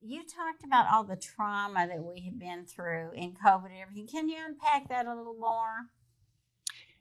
you talked about all the trauma that we have been through in COVID and everything. Can you unpack that a little more?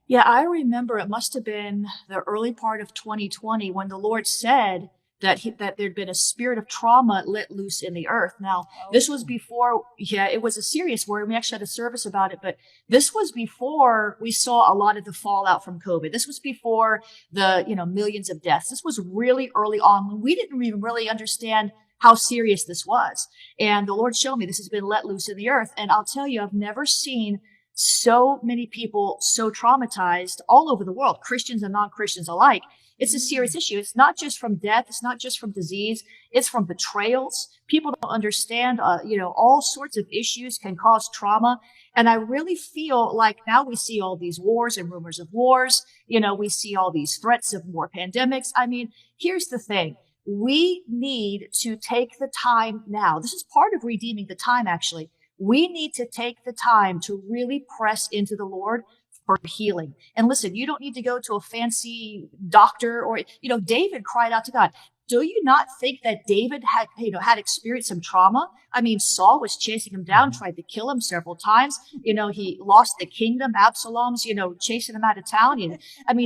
Yeah, I remember it must have been the early part of 2020 when the Lord said that there'd been a spirit of trauma let loose in the earth. Now, this was before, it was a serious word. We actually had a service about it, but this was before we saw a lot of the fallout from COVID. This was before the, millions of deaths. This was really early on when we didn't even really understand how serious this was. And the Lord showed me this has been let loose in the earth. And I'll tell you, I've never seen so many people so traumatized all over the world, Christians and non-Christians alike. It's a serious issue. It's not just from death. It's not just from disease. It's from betrayals. People don't understand, all sorts of issues can cause trauma. And I really feel like now we see all these wars and rumors of wars. We see all these threats of more pandemics. I mean, here's the thing. We need to take the time now. This is part of redeeming the time, actually. We need to take the time to really press into the Lord for healing. And listen, you don't need to go to a fancy doctor or, David cried out to God. Do you not think that David had experienced some trauma? I mean, Saul was chasing him down, tried to kill him several times. He lost the kingdom. Absalom's, chasing him out of town.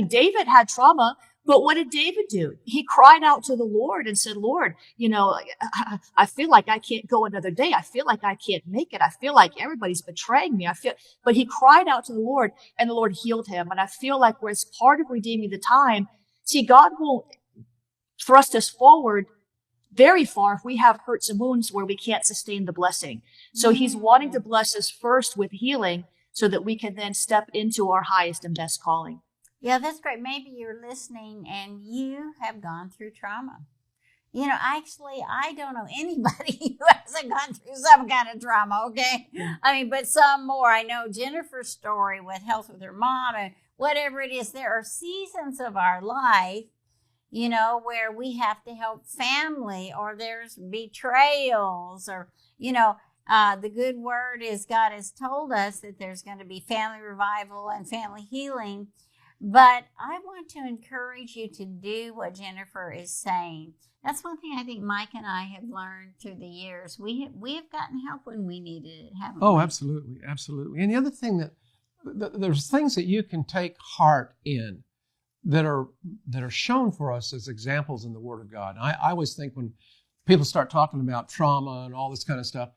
David had trauma. But what did David do? He cried out to the Lord and said, Lord, I feel like I can't go another day. I feel like I can't make it. I feel like everybody's betraying me. But he cried out to the Lord and the Lord healed him. And I feel like as part of redeeming the time, see, God won't thrust us forward very far if we have hurts and wounds where we can't sustain the blessing. So he's wanting to bless us first with healing so that we can then step into our highest and best calling. Yeah, that's great. Maybe you're listening and you have gone through trauma. Actually, I don't know anybody who hasn't gone through some kind of trauma, okay? Yeah. But some more. I know Jennifer's story with health with her mom and whatever it is. There are seasons of our life, where we have to help family or there's betrayals or, the good word is God has told us that there's going to be family revival and family healing. But I want to encourage you to do what Jennifer is saying. That's one thing I think Mike and I have learned through the years. We have gotten help when we needed it, haven't we? Oh, absolutely, absolutely. And the other thing that there's things that you can take heart in that are shown for us as examples in the Word of God. I always think when people start talking about trauma and all this kind of stuff,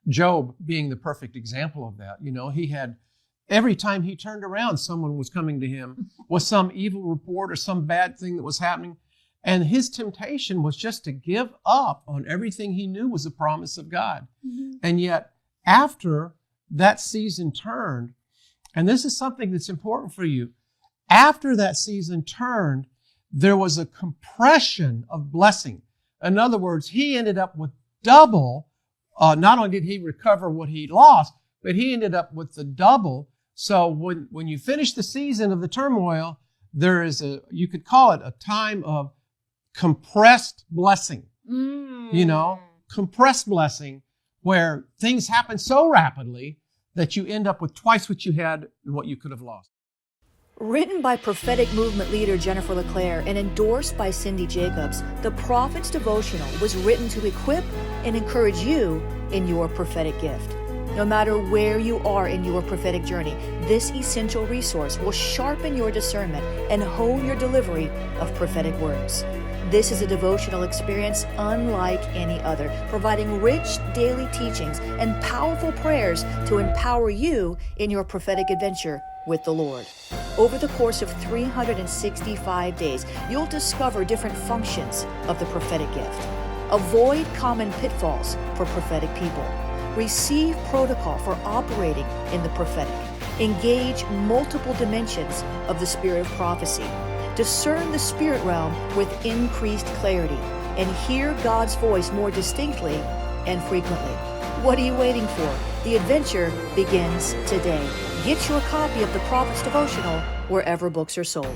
Job being the perfect example of that. He had every time he turned around, someone was coming to him with some evil report or some bad thing that was happening. And his temptation was just to give up on everything he knew was a promise of God. Mm-hmm. And yet, after that season turned, and this is something that's important for you, after that season turned, there was a compression of blessing. In other words, he ended up with double. Not only did he recover what he lost, but he ended up with the double. So when you finish the season of the turmoil, there is you could call it a time of compressed blessing. Compressed blessing where things happen so rapidly that you end up with twice what you had and what you could have lost. Written by prophetic movement leader Jennifer LeClaire and endorsed by Cindy Jacobs, the Prophet's Devotional was written to equip and encourage you in your prophetic gift. No matter where you are in your prophetic journey, this essential resource will sharpen your discernment and hone your delivery of prophetic words. This is a devotional experience unlike any other, providing rich daily teachings and powerful prayers to empower you in your prophetic adventure with the Lord. Over the course of 365 days, you'll discover different functions of the prophetic gift. Avoid common pitfalls for prophetic people. Receive protocol for operating in the prophetic. Engage multiple dimensions of the spirit of prophecy. Discern the spirit realm with increased clarity and hear God's voice more distinctly and frequently. What are you waiting for? The adventure begins today. Get your copy of the Prophet's Devotional wherever books are sold.